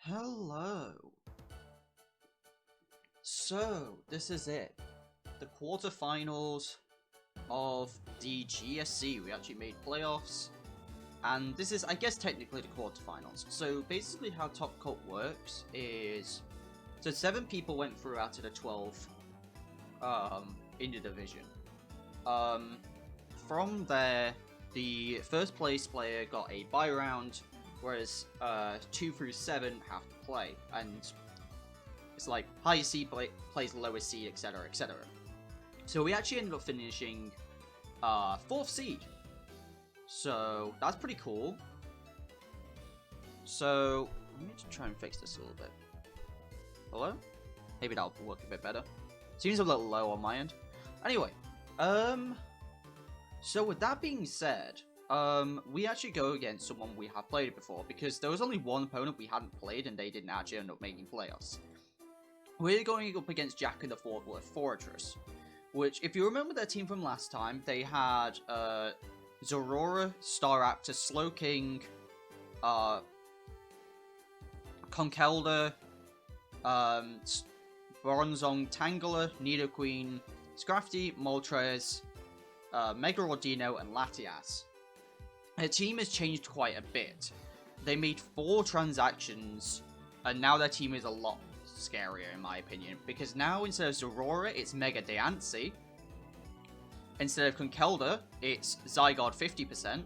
Hello. So, this is it. The quarterfinals of the GSC. We actually made playoffs. And this is, I guess, technically the quarterfinals. So, basically how Top Cut works is... So, 7 people went through out of the 12 in the division. From there, the first place player got a bye round, whereas 2 through 7 have to play. And it's like highest seed plays lowest seed, etc., etc. So we actually ended up finishing 4th seed. So that's pretty cool. So let me just try and fix this a little bit. Hello? Maybe that'll work a bit better. Seems a little low on my end. Anyway, so with that being said, we actually go against someone we have played before, because there was only one opponent we hadn't played and they didn't actually end up making playoffs. We're going up against Jack and the Fort Worth Forretress, which, if you remember their team from last time, they had Zorora, Star Raptor, Slow King, Conkelda, Bronzong, Tangler, Nidoqueen, Scrafty, Moltres, Mega Rodino, and Latias. Their team has changed quite a bit. They made 4 transactions, and now their team is a lot scarier in my opinion, because now instead of Zorora, it's Mega Diancie. Instead of Conkelda, it's Zygarde 50%.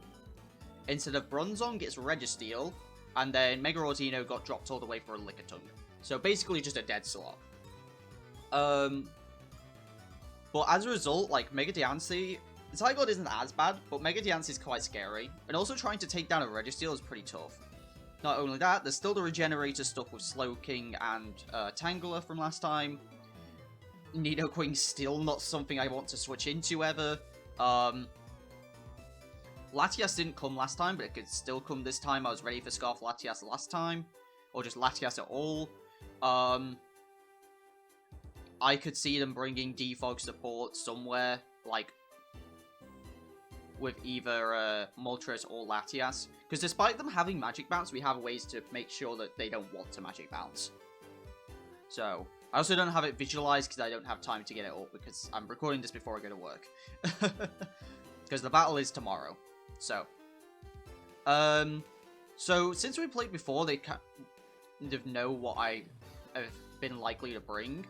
Instead of Bronzong, it's Registeel, and then Mega Rodino got dropped all the way for a Lickitung. So basically just a dead slot. But as a result, like, Mega Diancie, Zygarde isn't as bad, but Mega Diancie is quite scary, and also trying to take down a Registeel is pretty tough. Not only that, there's still the Regenerator stuff with Slowking and Tangler from last time. Nidoqueen's still not something I want to switch into ever. Latias didn't come last time, but it could still come this time. I was ready for Scarf Latias last time, or just Latias at all. I could see them bringing Defog support somewhere, like, with either Moltres or Latias. Because despite them having Magic Bounce, we have ways to make sure that they don't want to Magic Bounce. So, I also don't have it visualized because I don't have time to get it up, because I'm recording this before I go to work. Because the battle is tomorrow. So, since we played before, they kind of know what I have been likely to bring.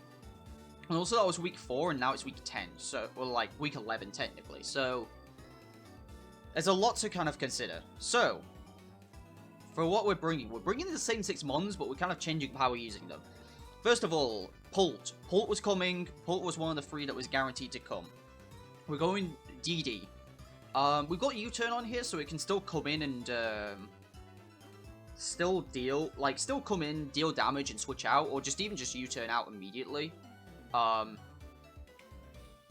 And also, that was week 4, and now it's week 10. So, well, like, week 11, technically. So, there's a lot to kind of consider. So, for what we're bringing the same 6 mons, but we're kind of changing how we're using them. First of all, Pult. Pult was coming. Pult was one of the 3 that was guaranteed to come. We're going DD. We've got U-turn on here, so it can still come in and still come in, deal damage, and switch out, or just U-turn out immediately.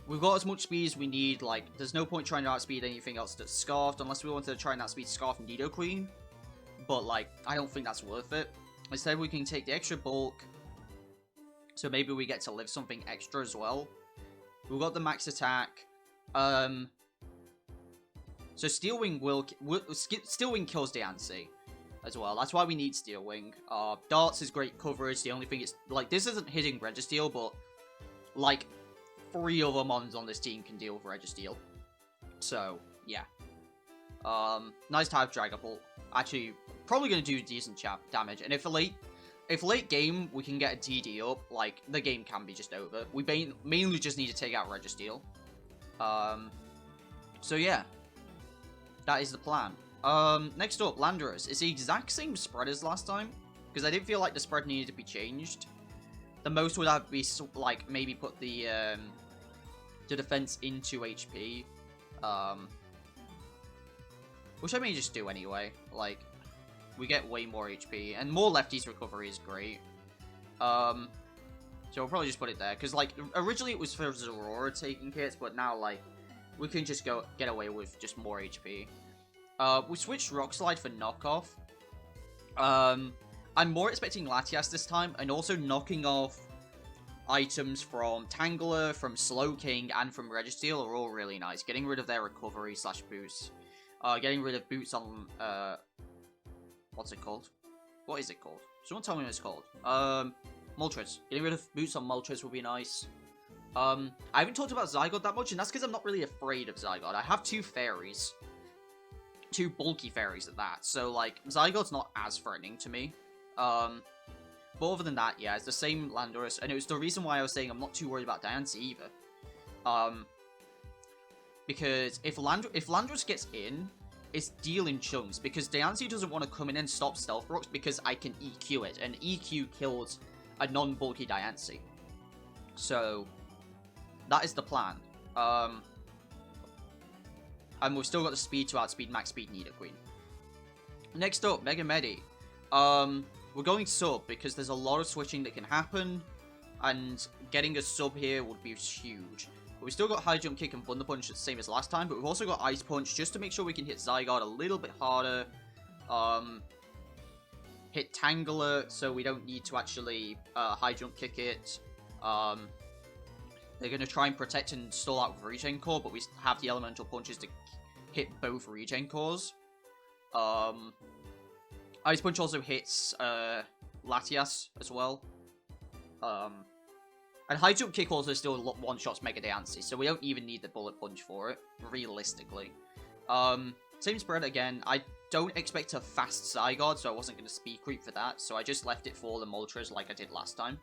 We've got as much speed as we need. Like, there's no point trying to outspeed anything else that's Scarfed, unless we wanted to try and outspeed Scarf and Nidoqueen. But, like, I don't think that's worth it. Instead, we can take the extra bulk, so maybe we get to live something extra as well. We've got the max attack. So Steel Wing Steel Wing kills Diancie as well. That's why we need Steel Wing. Darts is great coverage. The only thing is, like, this isn't hitting Registeel, but, like, 3 other mons on this team can deal with Registeel. So, yeah. Nice to have Dragapult. Actually, probably going to do decent damage. And if late game we can get a DD up, like, the game can be just over. We mainly just need to take out Registeel. So, yeah. That is the plan. Next up, Landorus. It's the exact same spread as last time, because I didn't feel like the spread needed to be changed. The most would have to be, like, maybe put the defense into HP. Which I may just do anyway. Like, we get way more HP, and more lefties recovery is great. So we'll probably just put it there, because, like, originally it was for Zorora taking hits, but now, like, we can just get away with just more HP. We switched Rock Slide for Knockoff. I'm more expecting Latias this time, and also knocking off items from Tangler, from Slow King, and from Registeel are all really nice. Getting rid of their recovery / boost. Getting rid of boots on, what's it called? What is it called? Someone tell me what it's called. Moltres. Getting rid of boots on Moltres would be nice. I haven't talked about Zygarde that much, and that's because I'm not really afraid of Zygarde. I have 2 fairies. 2 bulky fairies at that, so, like, Zygarde's not as threatening to me. But other than that, yeah, it's the same Landorus, and it was the reason why I was saying I'm not too worried about Diancie either. Because if Landorus gets in, it's dealing chunks, because Diancie doesn't want to come in and stop Stealth Rocks because I can EQ it, and EQ kills a non-bulky Diancie. So, that is the plan. And we've still got the speed to outspeed max speed Nidoqueen. Next up, Mega Medi. We're going sub because there's a lot of switching that can happen, and getting a sub here would be huge. But we still got High Jump Kick and Thunder Punch, the same as last time, but we've also got Ice Punch just to make sure we can hit Zygarde a little bit harder. Hit Tangler so we don't need to actually High Jump Kick it. They're going to try and protect and stall out with Regen Core, but we have the Elemental Punches to hit both Regen Cores. Ice Punch also hits Latias as well. And High Jump Kick also still one-shots Mega Diancie, so we don't even need the Bullet Punch for it, realistically. Same spread again. I don't expect a fast Zygarde, so I wasn't going to Speed Creep for that, so I just left it for the Moltres like I did last time.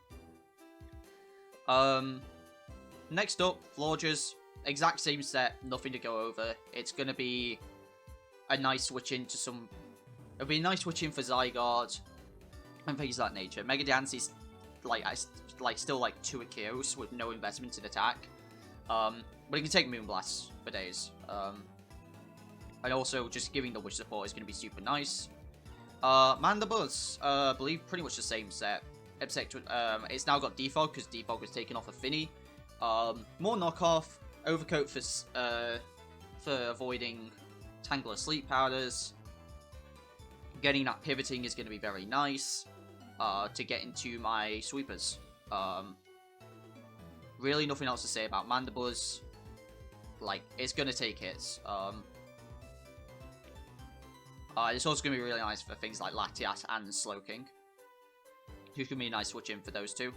Next up, Florges. Exact same set, nothing to go over. It's going to be a nice switch into some... It'll be a nice switch in for Zygarde and things of that nature. Mega Diancie's still like 2 Akios with no investment in attack. But it can take Moonblast for days. And also just giving the Wish support is going to be super nice. Mandibuzz, I believe pretty much the same set. Except it's now got Defog because Defog was taken off of Finny. More knockoff, Overcoat for avoiding Tangler Sleep Powders. Getting that pivoting is going to be very nice to get into my sweepers. Really nothing else to say about Mandibuzz. Like, it's going to take hits. It's also going to be really nice for things like Latias and Slowking. It's going to be a nice switch in for those two.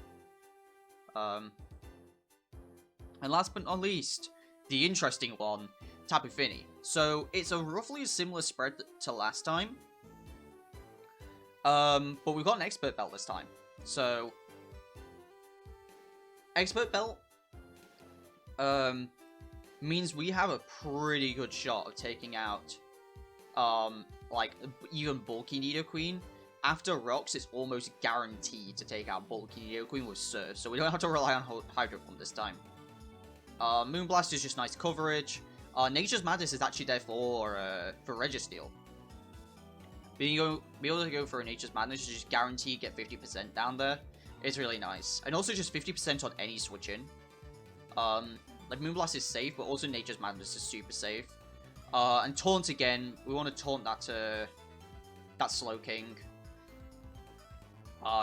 And last but not least, the interesting one, Tapu Fini. So, it's a roughly similar spread to last time. But we've got an Expert Belt this time. So, Expert Belt means we have a pretty good shot of taking out like even bulky Nidoqueen. After Rocks, it's almost guaranteed to take out bulky Nidoqueen with Surf, so we don't have to rely on Hydro Pump this time. Moonblast is just nice coverage. Nature's Madness is actually there for Registeel. Being able to go for a Nature's Madness, just guarantee get 50% down there. It's really nice. And also just 50% on any switch in. Like Moonblast is safe, but also Nature's Madness is super safe. And Taunt again, we want to taunt that Slowking.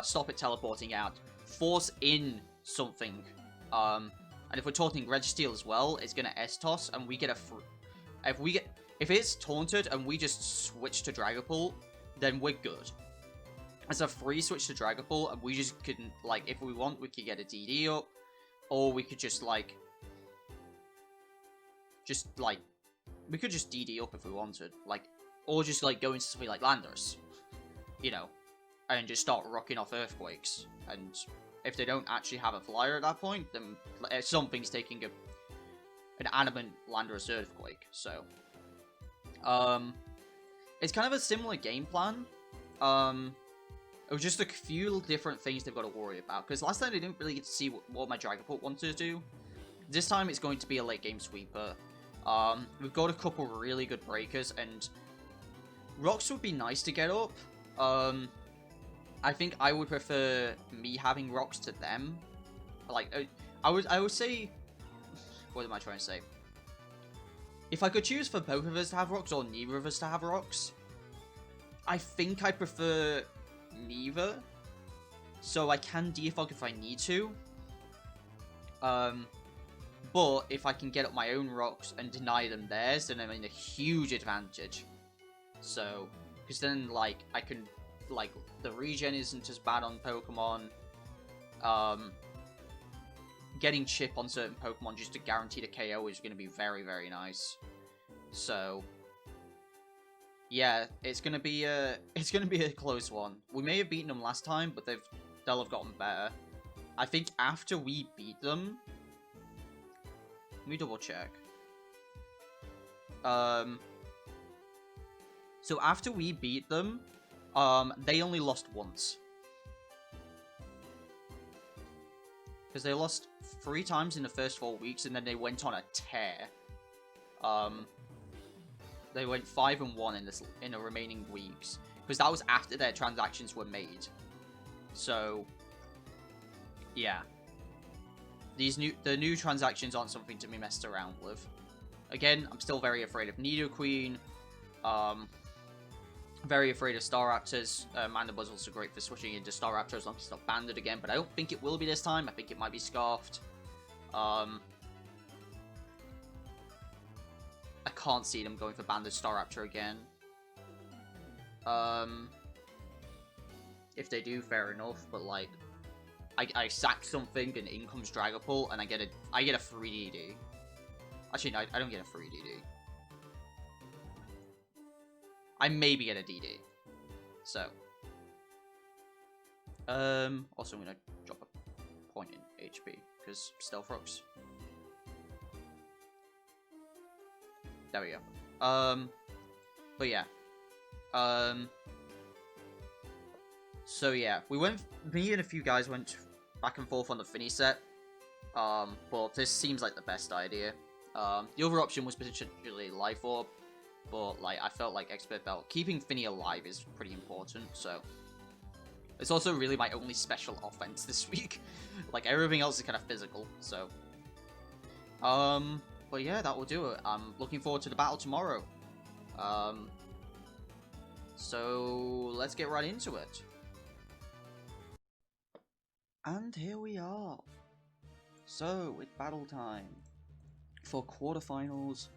Stop it teleporting out. Force in something. And if we're taunting Registeel as well, it's gonna S-Toss, and we get a if it's taunted and we just switch to Dragapult, then we're good. It's a free switch to Dragapult, and we just can, like, if we want, we could get a DD up, or we could just, like, we could just DD up if we wanted, like, or just, like, go into something like Landorus, you know, and just start rocking off Earthquakes, and if they don't actually have a flyer at that point, then something's taking an animate Landorus Earthquake, so... it's kind of a similar game plan. It was just a few different things they've got to worry about, because last time they didn't really get to see what my Dragapult wanted to do. This time it's going to be a late game sweeper. We've got a couple really good breakers, and Rocks would be nice to get up. I think I would prefer me having Rocks to them. Like, I would say... What am I trying to say? If I could choose for both of us to have Rocks or neither of us to have Rocks, I think I prefer neither. So I can defog if I need to. But if I can get up my own Rocks and deny them theirs, then I'm in a huge advantage. So, because then, like, I can, like, the regen isn't as bad on Pokemon. Getting Chip on certain Pokemon just to guarantee the KO is going to be very, very nice. So, yeah, it's going to be a close one. We may have beaten them last time, but they'll have gotten better. I think after we beat them, let me double check. So after we beat them, they only lost once. Because they lost 3 times in the first 4 weeks, and then they went on a tear. They went 5-1 in the remaining weeks, because that was after their transactions were made. So, yeah, the new transactions aren't something to be messed around with. Again, I'm still very afraid of Nidoqueen. Very afraid of Staraptors. Mandabuzzles are great for switching into Staraptor as long as it's not banded again, but I don't think it will be this time. I think it might be Scarfed. I can't see them going for banded Staraptor again. If they do, fair enough, but like, I sack something and in comes Dragapult and I get a free DD. Actually, no, I don't get a free DD. I maybe get a DD. So. Also, I'm going to drop a point in HP, because Stealth Rocks. There we go. But yeah. So yeah, me and a few guys went back and forth on the Finny set. But this seems like the best idea. The other option was potentially Life Orb. But, like, I felt like Expert Belt, keeping Finny alive is pretty important, so. It's also really my only special offense this week. Like, everything else is kind of physical, so. But yeah, that will do it. I'm looking forward to the battle tomorrow. So, let's get right into it. And here we are. So, it's battle time for quarterfinals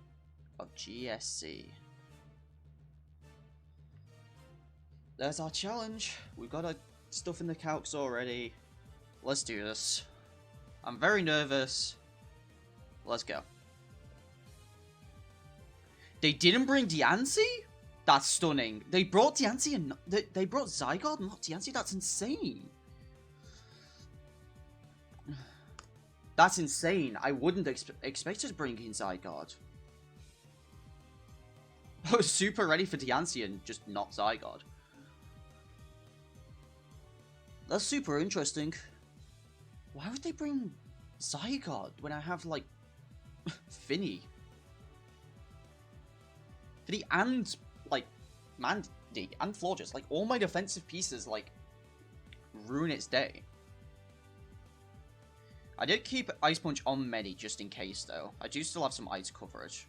of GSC. There's our challenge. We've got our stuff in the calcs already. Let's do this. I'm very nervous. Let's go. They didn't bring Diancie? That's stunning. They brought Diancie and they brought Zygarde, not Diancie. That's insane. That's insane. I wouldn't expect us to bring in Zygarde. I was super ready for Diancie and just not Zygarde. That's super interesting. Why would they bring Zygarde when I have, like, Finny? Finny and, like, Mandy and Florges. Like, all my defensive pieces, like, ruin its day. I did keep Ice Punch on many just in case, though. I do still have some ice coverage.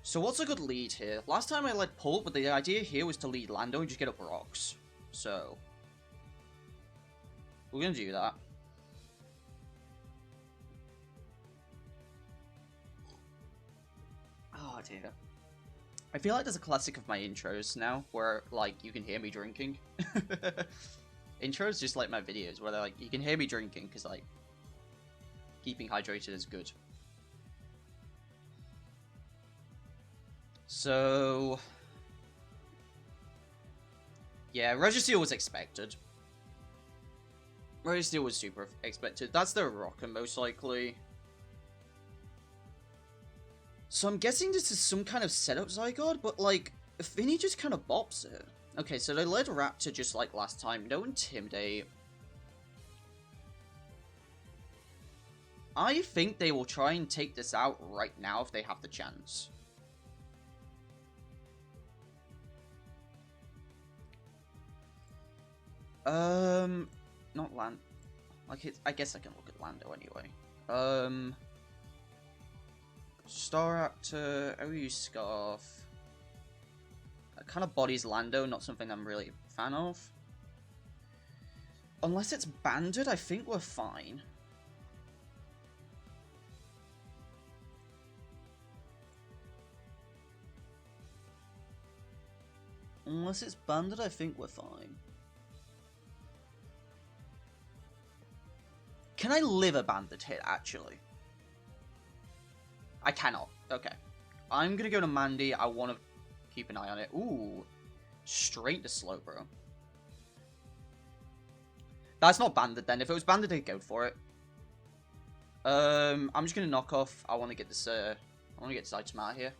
So what's a good lead here? Last time I led Pult, but the idea here was to lead Lando and just get up rocks. So, we're going to do that. Oh dear. I feel like there's a classic of my intros now, where, like, you can hear me drinking. Intros just like my videos, where they're like, you can hear me drinking, because, like, keeping hydrated is good. So, yeah, Registeel was expected. Registeel was super expected. That's the Rocker, most likely. So I'm guessing this is some kind of setup Zygarde, but, like, Finny just kind of bops it. Okay, so they led Raptor just like last time. No Intimidate. I think they will try and take this out right now if they have the chance. Not Land. Like, I guess I can look at Lando anyway. Staraptor, OU Scarf. It kind of bodies Lando, not something I'm really a fan of. Unless it's banded, I think we're fine. Unless it's banded, I think we're fine. Can I live a banded hit, actually? I cannot. Okay. I'm gonna go to Mandy. I want to keep an eye on it. Ooh. Straight to slow, bro. That's not banded then. If it was banded, I'd go for it. I'm just gonna knock off. I want to get this. I want to get this item out of here.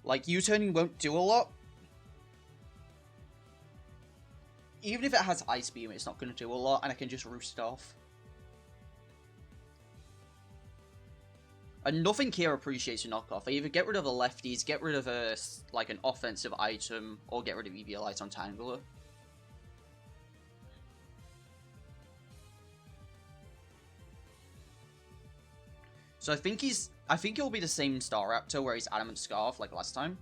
Like, U-turning won't do a lot. Even if it has Ice Beam, it's not going to do a lot, and I can just roost it off. And nothing here appreciates a knockoff. I either get rid of the lefties, get rid of a, like, an offensive item, or get rid of EV Light on Tangler. So I think he'll be the same Star Raptor where he's Adamant Scarf like last time.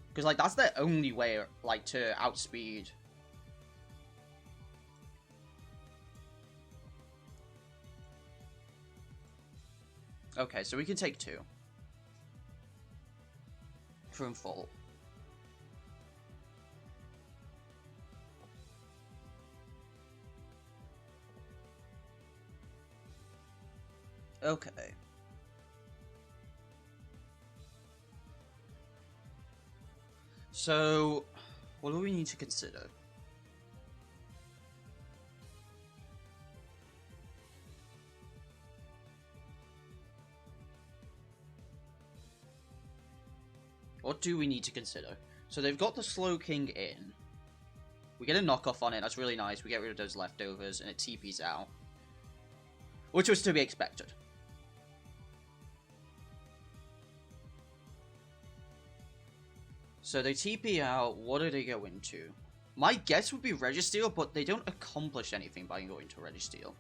Because, like, that's the only way, like, to outspeed. Okay, so we can take 2. From full. Okay. So, what do we need to consider? What do we need to consider? So they've got the Slow King in. We get a knockoff on it, that's really nice. We get rid of those leftovers, and it TPs out. Which was to be expected. So they TP out, what do they go into? My guess would be Registeel, but they don't accomplish anything by going to Registeel.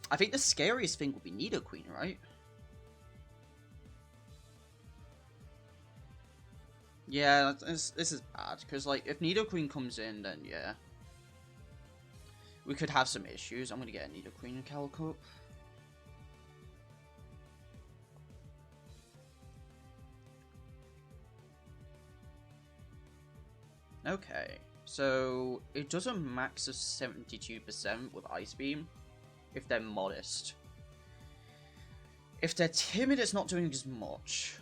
I think the scariest thing would be Nidoqueen, right? Yeah, this is bad, because, like, if Nidoqueen comes in, then yeah. We could have some issues. I'm gonna get a Nidoqueen in Calico. Okay, so it does a max of 72% with Ice Beam, if they're modest. If they're timid, it's not doing as much.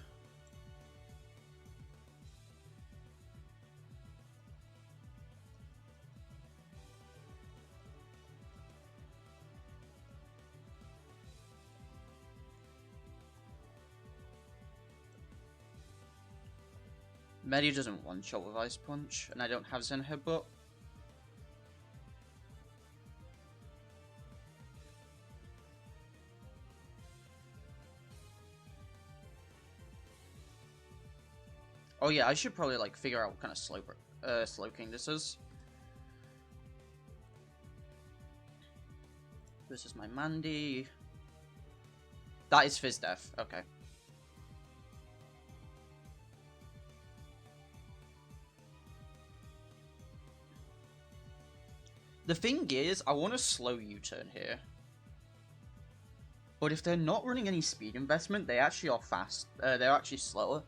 Medi doesn't one-shot with Ice Punch, and I don't have Zen Headbutt. Oh yeah, I should probably, like, figure out what kind of Slow King this is. This is my Mandy. That is Fizz Death, okay. The thing is, I want a slow U-turn here. But if they're not running any speed investment, they actually are fast. They're actually slower.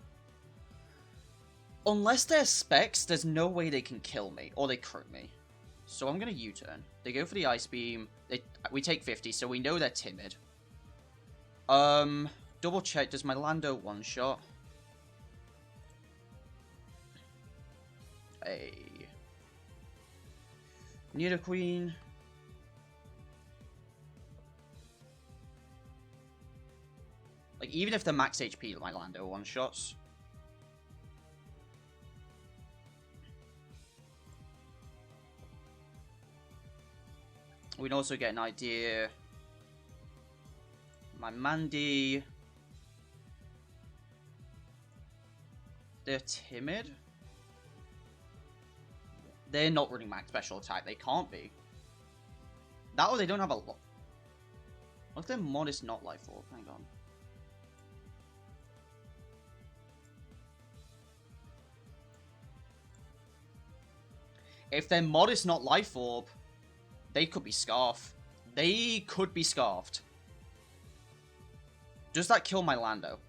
Unless they're specs, there's no way they can kill me, or they crit me. So I'm gonna U-turn. They go for the Ice Beam. We take 50, so we know they're timid. Double check, does my Lando one-shot? Hey. Nidoqueen. Like, even if they're max HP, my Lando one-shots. We can also get an idea. My Mandy. They're timid. They're not running max special attack. They can't be. That or they don't have a lot. What if they're modest, not life orb? Hang on. If they're modest, not life orb, they could be Scarf. They could be Scarfed. Does that kill my Lando?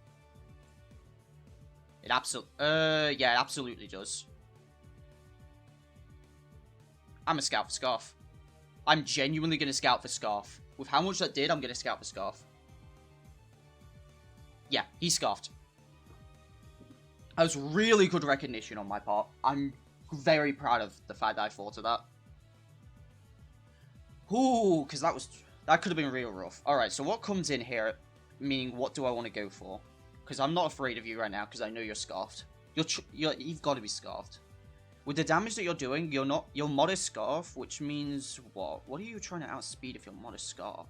It yeah, it absolutely does. I'm a scout for Scarf. I'm genuinely going to scout for Scarf. With how much that did, I'm going to scout for Scarf. Yeah, he's Scarfed. That was really good recognition on my part. I'm very proud of the fact that I thought of that. Ooh, because that could have been real rough. Alright, so what comes in here? Meaning, what do I want to go for? Because I'm not afraid of you right now, because I know you're Scarfed. You've got to be Scarfed. With the damage that you're doing, you're modest Scarf, which means what? What are you trying to outspeed if you're modest Scarf?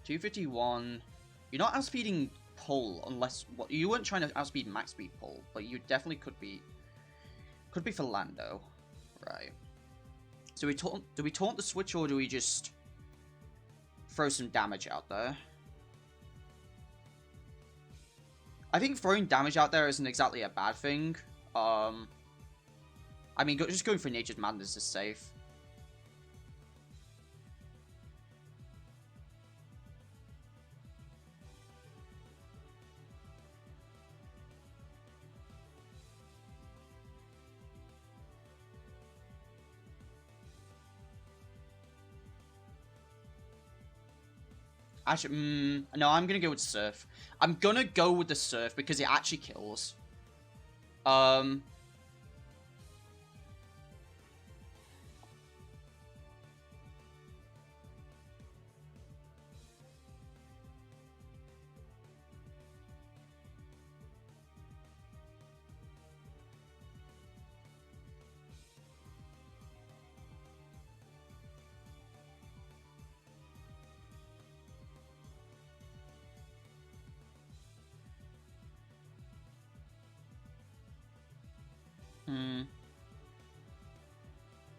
251. You're not outspeeding Pull unless you weren't trying to outspeed max speed Pull, but you definitely could be. Could be for Lando, right? So do we taunt the switch, or do we just throw some damage out there? I think throwing damage out there isn't exactly a bad thing. I mean, just going for Nature's Madness is safe. Actually, no, I'm gonna go with Surf. I'm gonna go with the Surf because it actually kills.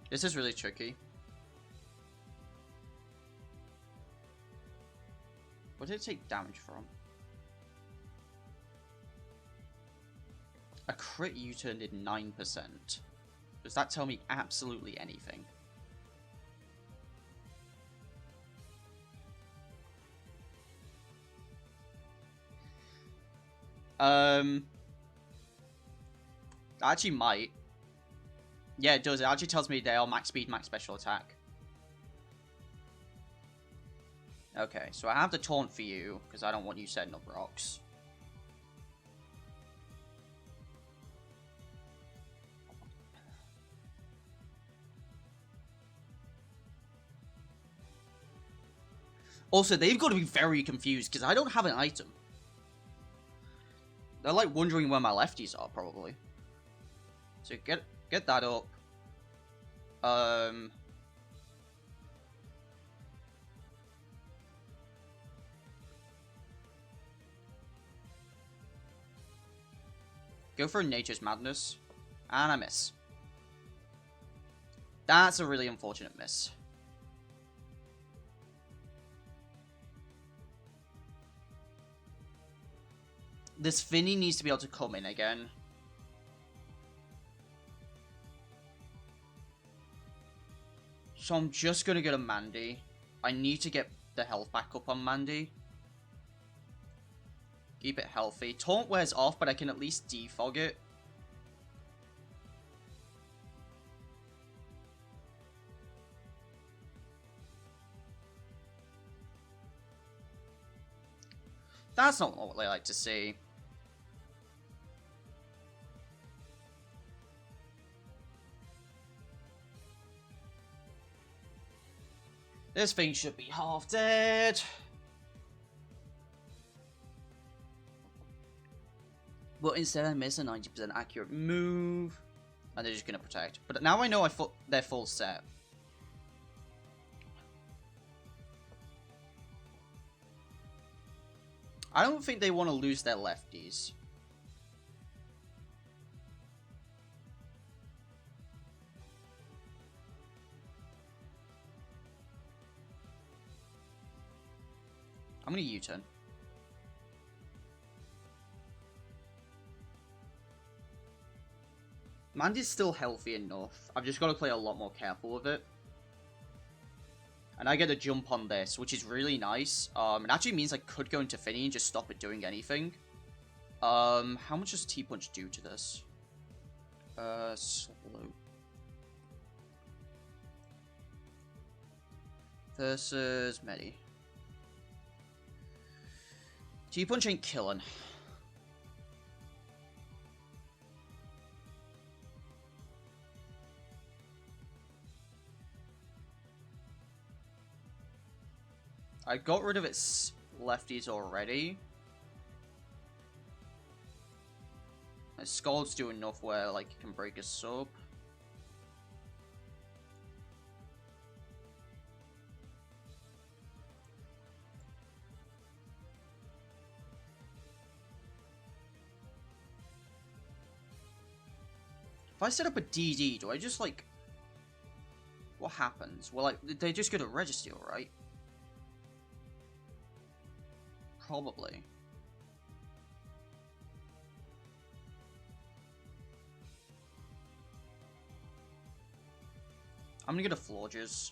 This is really tricky. What did it take damage from? A crit U-turn did 9%. Does that tell me absolutely anything? Actually might. Yeah, it does. It actually tells me they are max speed, max special attack. Okay, so I have the taunt for you, because I don't want you setting up rocks. Also, they've got to be very confused, because I don't have an item. They're like wondering where my lefties are, probably. So get that up. Go for Nature's Madness. And I miss. That's a really unfortunate miss. This Finny needs to be able to come in again. So I'm just going to go to Mandy. I need to get the health back up on Mandy. Keep it healthy. Taunt wears off, but I can at least defog it. That's not what I like to see. This thing should be half dead. But instead I miss a 90% accurate move. And they're just going to protect. But now I know they're full set. I don't think they want to lose their lefties. I'm gonna U-turn. Mandy's still healthy enough. I've just got to play a lot more careful with it. And I get a jump on this, which is really nice. It actually means I could go into Finny and just stop it doing anything. How much does T-Punch do to this? Slow. Versus Medi. T-Punch ain't killing. I got rid of its lefties already. My Scald's do enough where, like, it can break a sub. If I set up a DD, do I just, like... What happens? Well, like, they just go to Registeel, right? Probably. I'm gonna get a Florges.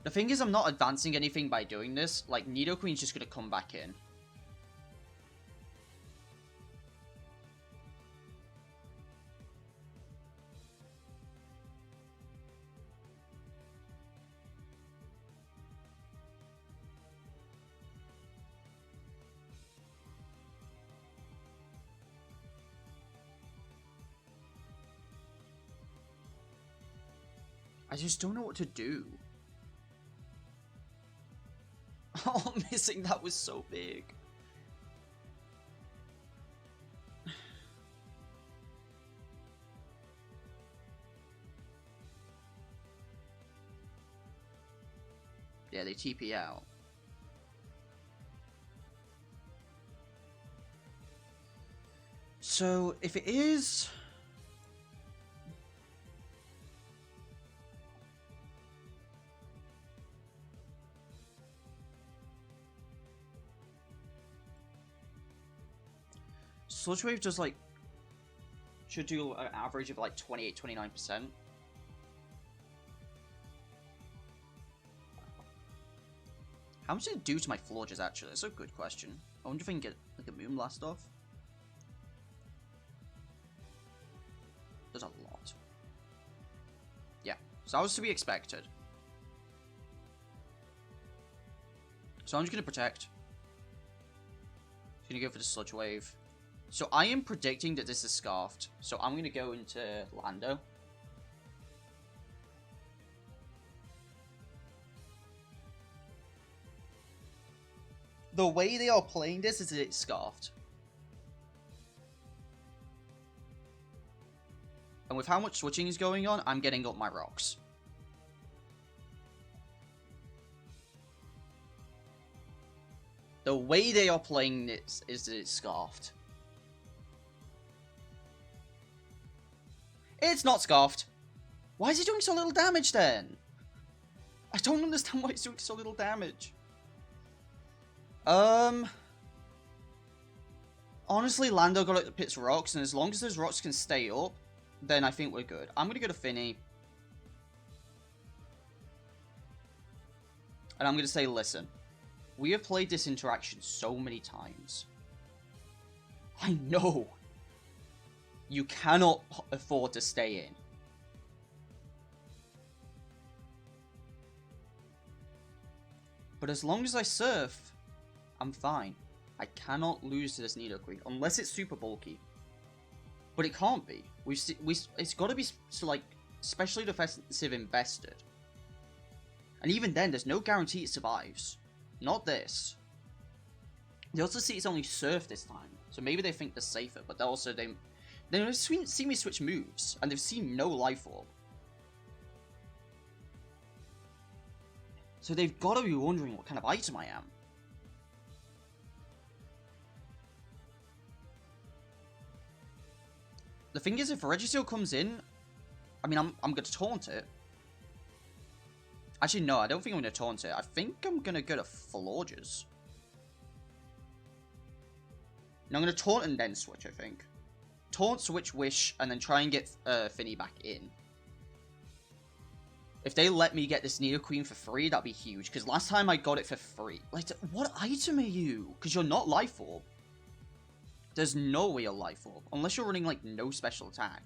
The thing is, I'm not advancing anything by doing this. Like, Nidoqueen's just gonna come back in. I just don't know what to do. Oh, missing that was so big. Yeah, they TP out. So, if it is... Sludge Wave does, like... Should do an average of, like, 28-29%. How much did it do to my Florges, actually? That's a good question. I wonder if I can get, like, a Moonblast off. There's a lot. Yeah, so that was to be expected. So I'm just going to Protect. Going to go for the Sludge Wave. So I am predicting that this is Scarfed. So I'm going to go into Lando. The way they are playing this is that it's Scarfed. And with how much switching is going on, I'm getting up my rocks. The way they are playing this is that it's Scarfed. It's not Scarfed. Why is he doing so little damage then? I don't understand why he's doing so little damage. Honestly, Lando got it pits rocks, and as long as those rocks can stay up, then I think we're good. I'm gonna go to Finny. And I'm gonna say, listen. We have played this interaction so many times. I know. You cannot afford to stay in. But as long as I surf, I'm fine. I cannot lose to this Nidoqueen unless it's super bulky. But it can't be. It's got to be like specially defensive invested. And even then, there's no guarantee it survives. Not this. They also see it's only surf this time, So maybe they think they're safer, but they've seen me switch moves, and they've seen no life orb. So they've got to be wondering what kind of item I am. The thing is, if Registeel comes in, I mean, I'm going to taunt it. Actually, no, I don't think I'm going to taunt it. I think I'm going to go to Florges. No, I'm going to taunt and then switch, I think. Taunt, switch, wish, and then try and get Finny back in. If they let me get this Nidoqueen for free, that'd be huge. Because last time I got it for free. Like, what item are you? Because you're not Life Orb. There's no way you're Life Orb. Unless you're running, like, no special attack.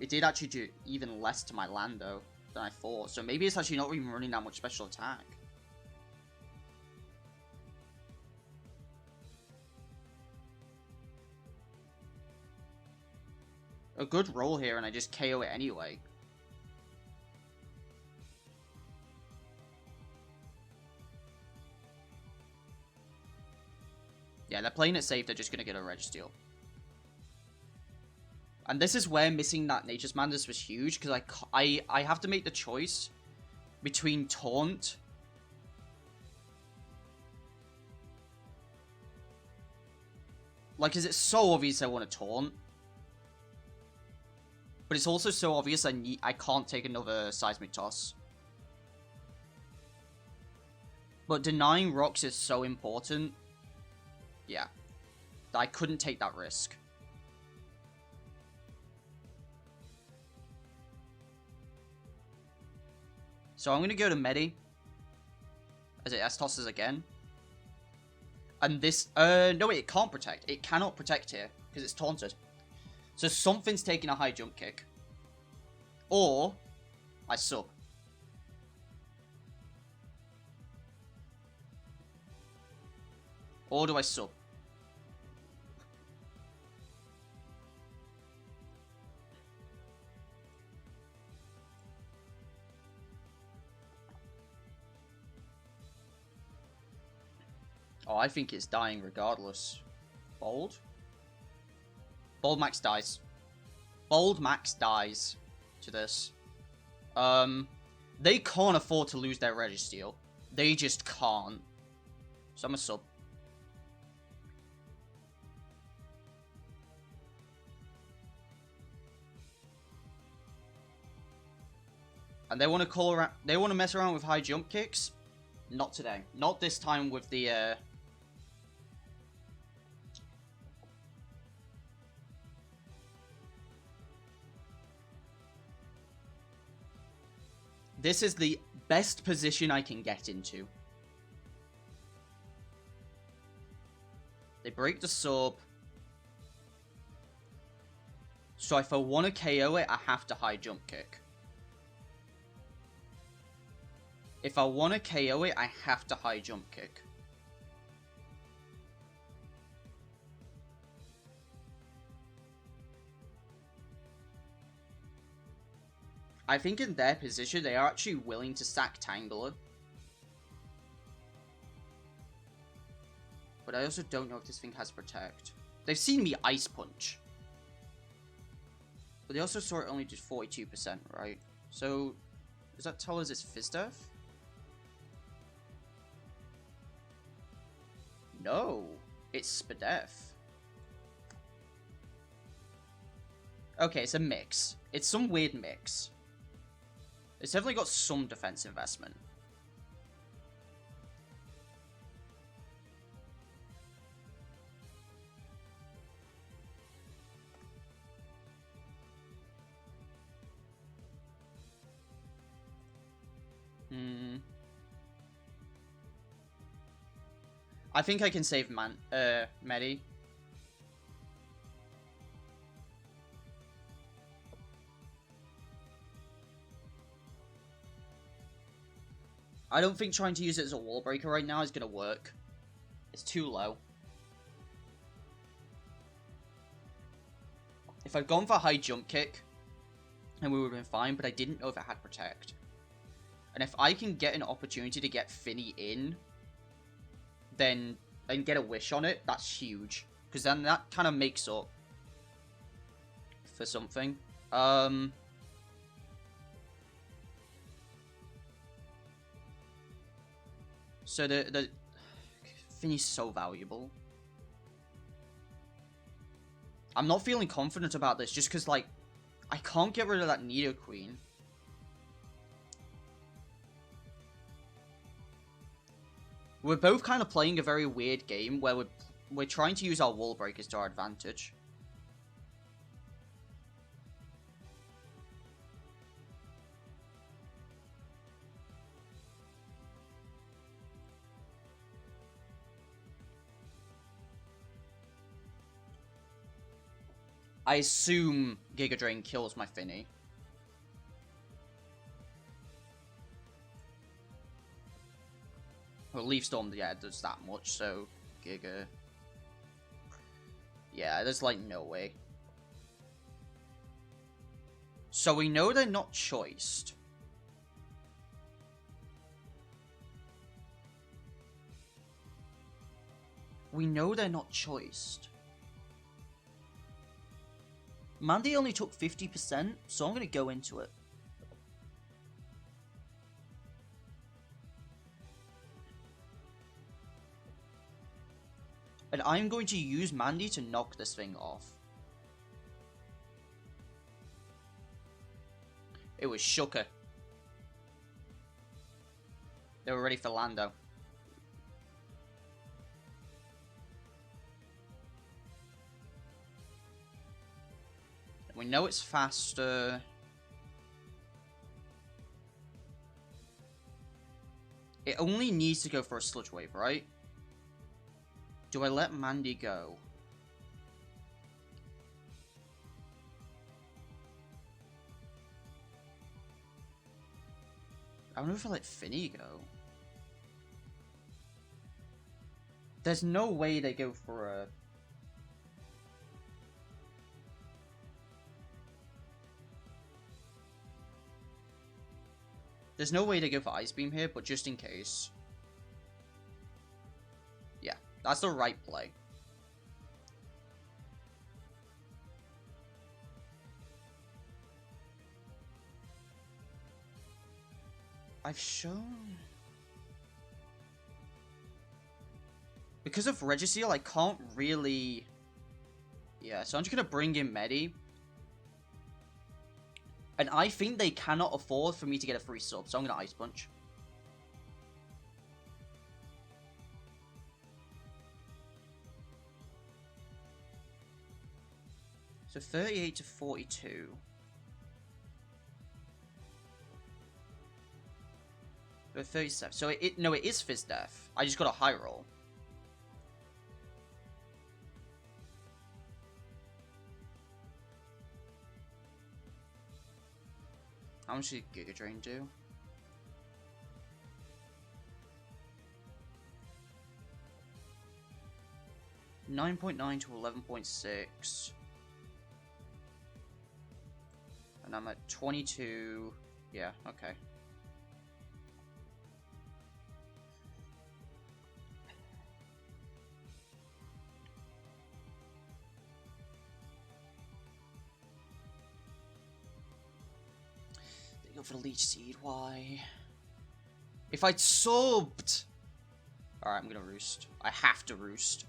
It did actually do even less to my land, though, than I thought. So maybe it's actually not even running that much special attack. A good roll here, and I just KO it anyway. Yeah, they're playing it safe. They're just going to get a Registeel. And this is where missing that Nature's Madness was huge, because I have to make the choice between Taunt like, is it so obvious I want to Taunt? But it's also so obvious I can't take another Seismic Toss. But denying rocks is so important. Yeah. That I couldn't take that risk. So I'm going to go to Medi. As it S-tosses again. And this... no, wait, it can't protect. It cannot protect here. Because it's taunted. So something's taking a high jump kick. Or... I sub. Or do I sub? Oh, I think it's dying regardless. Bold? Bold Max dies. Bold Max dies to this. They can't afford to lose their Registeel. They just can't. So I'm a sub. And they want to call around. They want to mess around with high jump kicks. Not today. Not this time with the. This is the best position I can get into. They break the sub. So if I want to KO it, I have to high jump kick. If I want to KO it, I have to high jump kick. I think in their position, they are actually willing to sack Tangler. But I also don't know if this thing has Protect. They've seen me Ice Punch. But they also saw it only did 42%, right? So, does that tell us it's Fizz Death? No, it's Spadef. Okay, it's a mix. It's some weird mix. It's definitely got some defense investment. I think I can save Medi. I don't think trying to use it as a wall breaker right now is going to work. It's too low. If I'd gone for a high jump kick, then we would have been fine, but I didn't know if it had protect. And if I can get an opportunity to get Finny in, then and get a wish on it, that's huge. Because then that kind of makes up for something. So the Finny's so valuable. I'm not feeling confident about this just because, like, I can't get rid of that Nidoqueen. We're both kind of playing a very weird game where we're trying to use our wall breakers to our advantage. I assume Giga Drain kills my Finny. Well, Leaf Storm, yeah, does that much, so Giga. Yeah, there's like no way. So we know they're not choiced. We know they're not choiced. Mandy only took 50%, so I'm going to go into it. And I'm going to use Mandy to knock this thing off. It was Shuka. They were ready for Lando. We know it's faster. It only needs to go for a Sludge Wave, right? Do I let Mandy go? I don't know if I let Finny go. There's no way they go for a... There's no way to go for Ice Beam here, but just in case. Yeah, that's the right play. I've shown... Because of Registeel, I can't really... Yeah, so I'm just going to bring in Medi. And I think they cannot afford for me to get a free sub, so I'm going to Ice Punch. So 38 to 42. Or 37. So no, it is Fizz Death. I just got a high roll. How much did Giga Drain do? $9.9 to 11.6. And I'm at 22. Yeah, okay. Go for the Leech Seed, why? If I'd subbed! Alright, I'm gonna Roost. I have to Roost.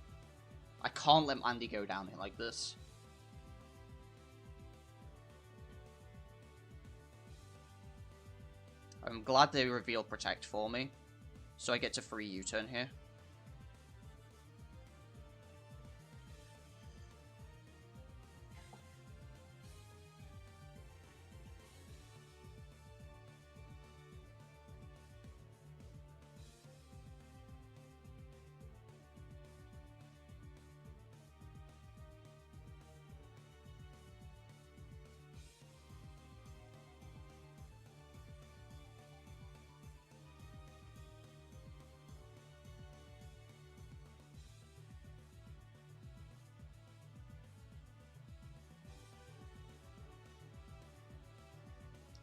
I can't let Mandy go down here like this. I'm glad they revealed Protect for me. So I get to free U-turn here.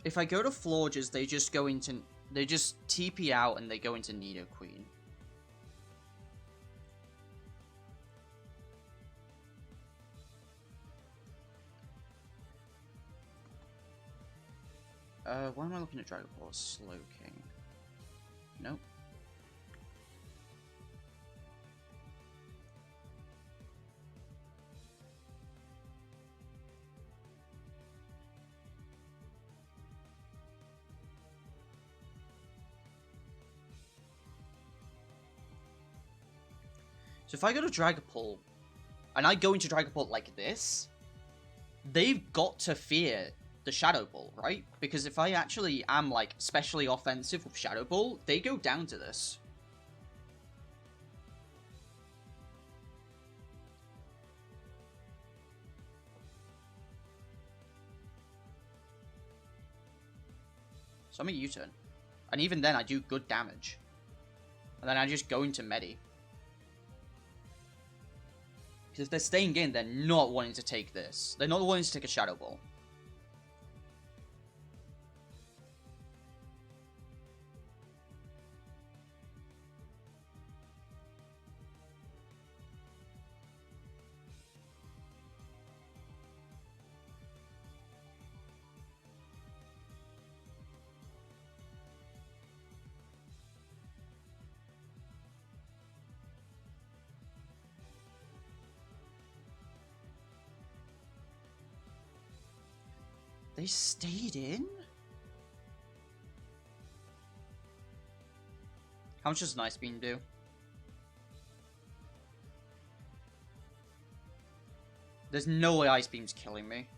If I go to Forges, they just go into... They just TP out and they go into Nidoqueen. Why am I looking at Dragon Ball? Slowking. Nope. So if I go to Dragapult, and I go into Dragapult like this, they've got to fear the Shadow Ball, right? Because if I actually am, like, specially offensive with Shadow Ball, they go down to this. So I'm a U-turn. And even then, I do good damage. And then I just go into Medi. Because if they're staying in, they're not wanting to take this. They're not wanting to take a Shadow Ball. They stayed in? How much does Nice Beam do? There's no way Ice Beam's killing me.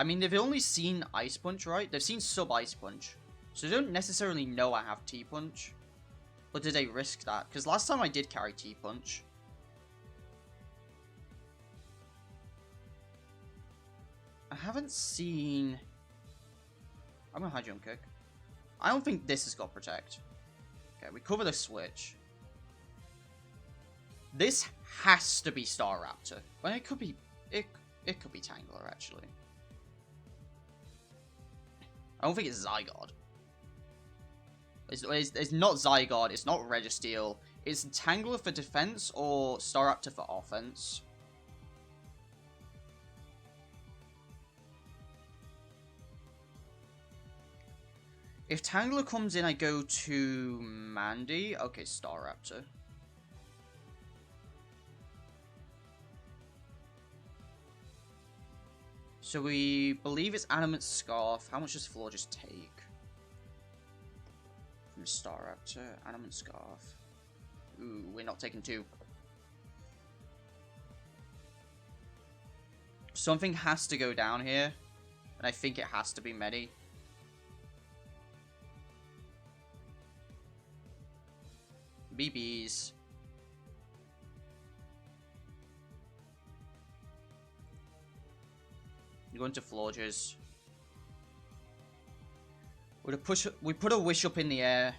I mean, they've only seen Ice Punch, right? They've seen Sub-Ice Punch. So they don't necessarily know I have T-Punch. But did they risk that? Because last time I did carry T-Punch. I haven't seen... I'm gonna High Jump Kick. I don't think this has got Protect. Okay, we cover the switch. This has to be Staraptor. But it could be... It could be Tangler, actually. I don't think it's Zygarde. It's not Zygarde, it's not Registeel. It's Tangler for defense or Staraptor for offense. If Tangler comes in, I go to Mandy. Okay, Staraptor. So we believe it's Animate Scarf. How much does Floor just take? From Staraptor, Animate Scarf. Ooh, we're not taking 2. Something has to go down here. And I think it has to be Medi. BBs. You're going to Florges. We put a Wish up in the air.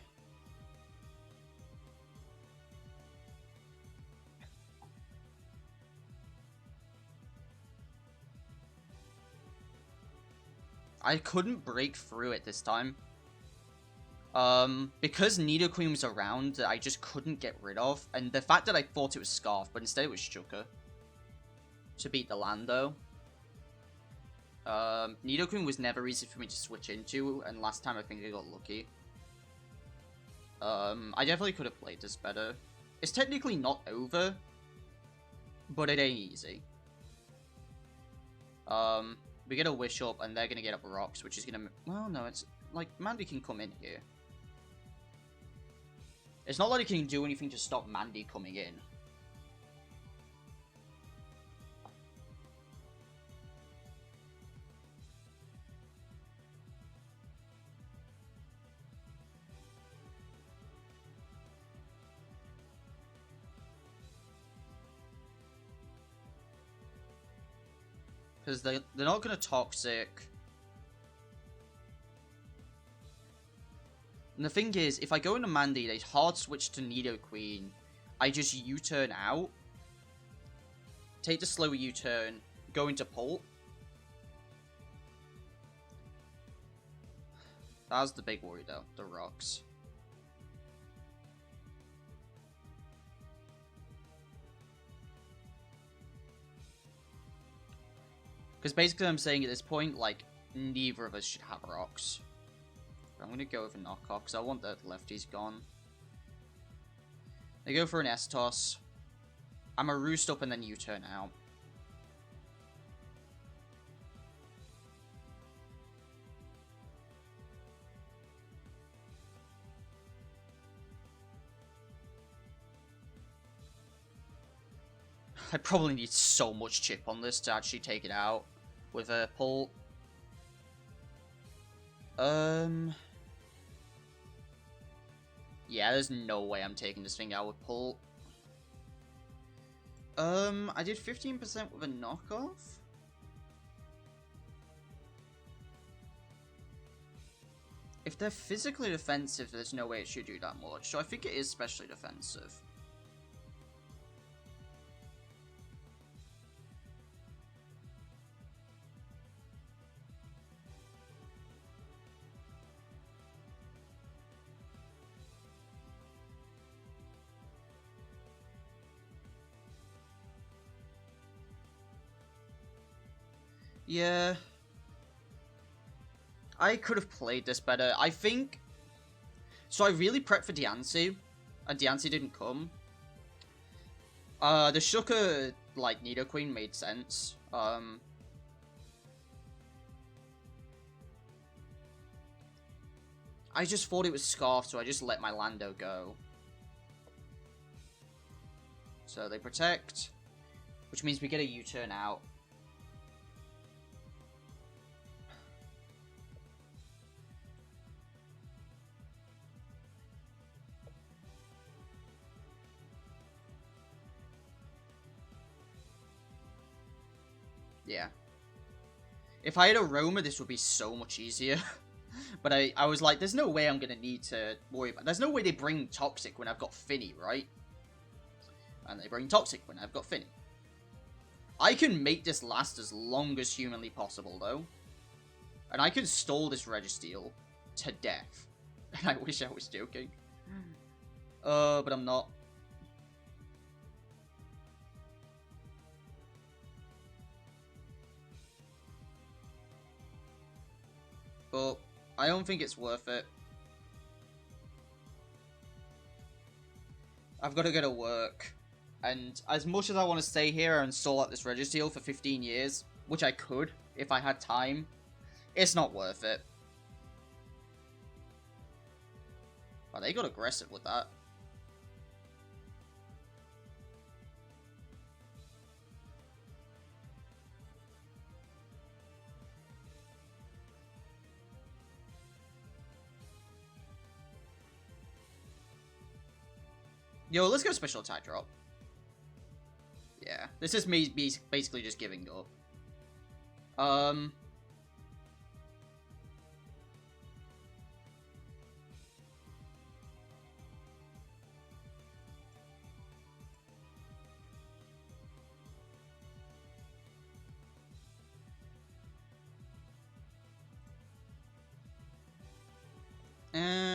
I couldn't break through it this time. Because Nidoqueen was around that I just couldn't get rid of. And the fact that I thought it was Scarf, but instead it was Chuka. To beat the Lando. Nidoqueen was never easy for me to switch into, and last time I think I got lucky. I definitely could have played this better. It's technically not over, but it ain't easy. We get a Wish up, and they're gonna get up Rocks, which is gonna... Well, no, it's... Like, Mandy can come in here. It's not like it can do anything to stop Mandy coming in. Because they're not going to Toxic. And the thing is, if I go into Mandy, they hard switch to Nidoqueen. I just U-turn out. Take the slow U-turn. Go into Pult. That's the big worry, though. The rocks. Because basically I'm saying at this point, like, neither of us should have rocks. But I'm going to go with a knockoff, because I want the lefties gone. They go for an S-toss. I'm a roost up and then U-turn out. I probably need so much chip on this to actually take it out with a pull. Yeah, there's no way I'm taking this thing out with pull. I did 15% with a knockoff. If they're physically defensive, there's no way it should do that much. So I think it is specially defensive. Yeah. I could have played this better. I think... So I really prepped for Diancie, and Diancie didn't come. The Shuka, like, Nidoqueen made sense. I just thought it was Scarf, so I just let my Lando go. So they protect, which means we get a U-turn out. Yeah. If I had a Roma, this would be so much easier. But I was like, there's no way I'm going to need to worry about... There's no way they bring Toxic when I've got Finny, right? And they bring Toxic when I've got Finny. I can make this last as long as humanly possible, though. And I can stall this Registeel to death. And I wish I was joking. But I'm not. But I don't think it's worth it. I've got to go to work. And as much as I want to stay here and stall out this Registeel for 15 years, which I could if I had time, it's not worth it. But they got aggressive with that. Yo, let's go special attack drop. Yeah, this is me basically just giving up.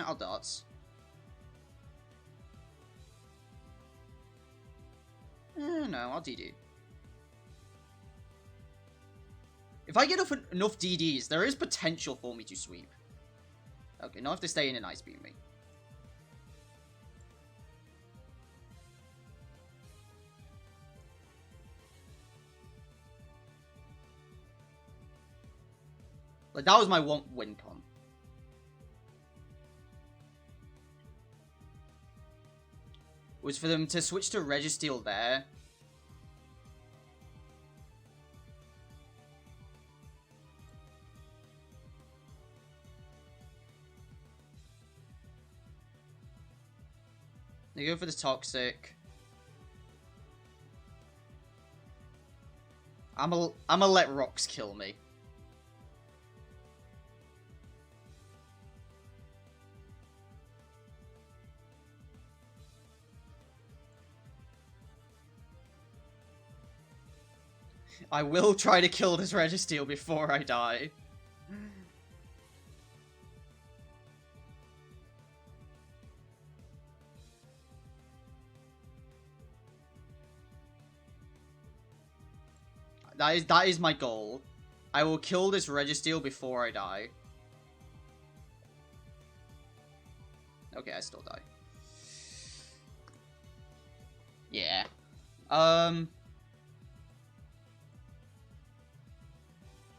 I'll darts. No, I'll DD. If I get enough DDs, there is potential for me to sweep. Okay, not if they stay in and Ice Beam me. Like, that was my one win con. Was for them to switch to Registeel there. They go for the Toxic. I'ma let rocks kill me. I will try to kill this Registeel before I die. That is my goal. I will kill this Registeel before I die. Okay, I still die. Yeah.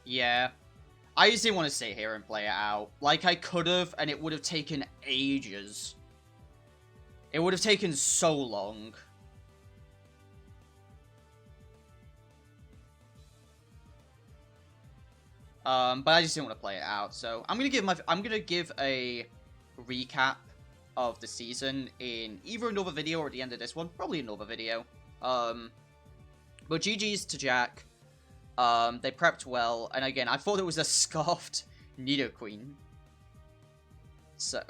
Yeah. I just didn't want to sit here and play it out. Like, I could have, and it would have taken ages. It would have taken so long. But I just didn't want to play it out, so I'm gonna give a recap of the season in either another video or at the end of this one. Probably another video. But GG's to Jack. They prepped well, and again, I thought it was a scarfed Nidoqueen. So,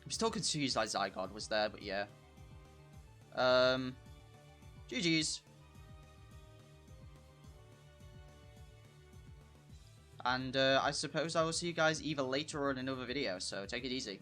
I'm still confused that Zygarde was there, but yeah. GG's. And I suppose I will see you guys either later or in another video, so take it easy.